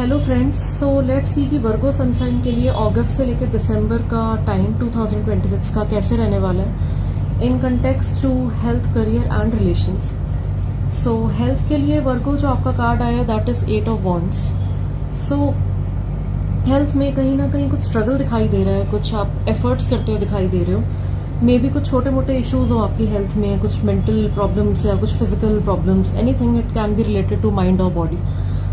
Hello friends, so let's see कि वर्गो sunshine के लिए अगस्त से लेकर दिसंबर का टाइम 2026 का कैसे रहने वाला है in context to health, career and relations. So health के लिए वर्गो जो आपका कार्ड आया that is 8 of wands. So health में कहीं ना कहीं कुछ स्ट्रगल दिखाई दे रहा है, कुछ आप एफर्ट्स करते हुए दिखाई दे रहे हो। मे बी कुछ छोटे मोटे इश्यूज हो आपकी हेल्थ में, कुछ मेंटल प्रॉब्लम्स या कुछ physical problems, anything it can be related to mind और बॉडी।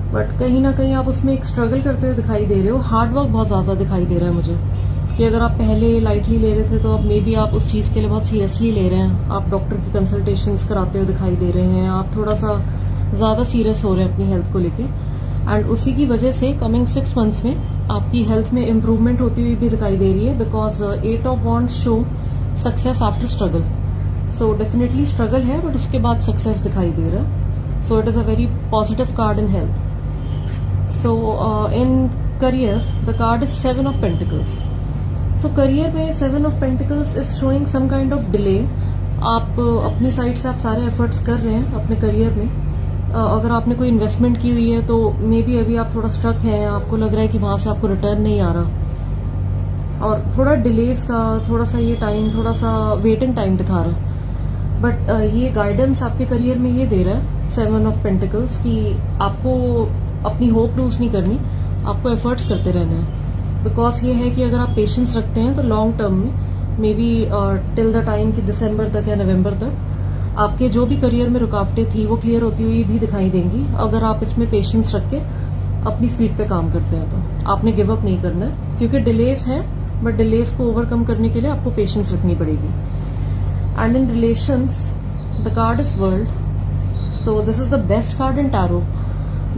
बट कहीं ना कहीं आप उसमें एक स्ट्रगल करते हुए दिखाई दे रहे हो। हार्ड वर्क बहुत ज़्यादा दिखाई दे रहा है मुझे कि अगर आप पहले लाइटली ले रहे थे तो अब मे बी आप उस चीज़ के लिए बहुत सीरियसली ले रहे हैं। आप डॉक्टर की कंसल्टेशंस कराते हुए दिखाई दे रहे हैं, आप थोड़ा सा ज़्यादा सीरियस हो रहे हैं अपनी हेल्थ को लेके। एंड उसी की वजह से कमिंग 6 मंथ्स में आपकी हेल्थ में इम्प्रूवमेंट होती हुई भी दिखाई दे रही है, because 8 of wands show success after struggle. So definitely struggle है बट उसके बाद सक्सेस दिखाई दे रहा है। So it is a very positive card in health. So in career, the card is 7 of Pentacles. So career में 7 of Pentacles is showing some kind of delay. आप अपनी side से आप सारे एफर्ट्स कर रहे हैं अपने करियर में। अगर आपने कोई इन्वेस्टमेंट की हुई है तो मे बी अभी आप थोड़ा स्ट्रक हैं, आपको लग रहा है कि वहाँ से आपको रिटर्न नहीं आ रहा और थोड़ा डिलेज का थोड़ा सा ये टाइम, थोड़ा सा वेटिंग टाइम दिखा रहा है। बट ये गाइडेंस आपके करियर में ये दे रहा है 7 ऑफ पेंटिकल्स कि आपको अपनी होप लूज नहीं करनी, आपको एफर्ट्स करते रहना है। बिकॉज ये है कि अगर आप पेशेंस रखते हैं तो लॉन्ग टर्म में may be till the time कि दिसंबर तक या नवंबर तक आपके जो भी करियर में रुकावटें थी वो क्लियर होती हुई भी दिखाई देंगी। अगर आप इसमें पेशेंस रख के अपनी स्पीड पे काम करते हैं तो आपने गिव अप नहीं करना है, क्योंकि डिलेस है बट डिलेस को ओवरकम करने के लिए आपको पेशेंस रखनी पड़ेगी। And in relations the card is world. So this is the best card in tarot.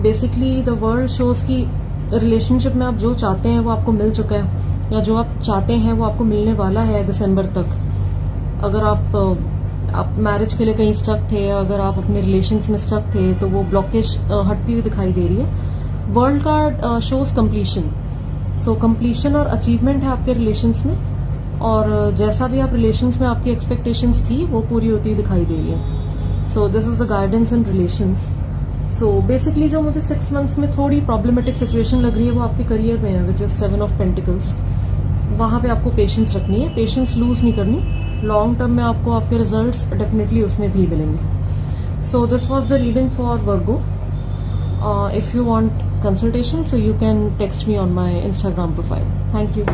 Basically the world shows की रिलेशनशिप में आप जो चाहते हैं वो आपको मिल चुका है, या जो आप चाहते हैं वो आपको मिलने वाला है दिसंबर तक। अगर आप मैरिज के लिए कहीं स्टक थे, अगर आप अपने रिलेशंस में स्टक थे तो वो ब्लॉकेज हटती हुई दिखाई दे रही है। World card shows completion. So completion और अचीवमेंट है आपके रिलेशंस में, और जैसा भी आप रिलेशंस में आपकी एक्सपेक्टेशंस थी वो पूरी होती हुई दिखाई दे रही है। So this is the guidance in relations. So basically जो मुझे 6 मंथ्स में थोड़ी प्रॉब्लमेटिक सिचुएशन लग रही है वो आपके करियर में है, विच इज 7 ऑफ पेंटिकल्स। वहाँ पे आपको पेशेंस रखनी है, पेशेंस लूज नहीं करनी। लॉन्ग टर्म में आपको आपके रिजल्ट्स डेफिनेटली उसमें भी मिलेंगे। So this was the reading for Virgo. If you want consultation so you can text me on my Instagram profile. Thank you.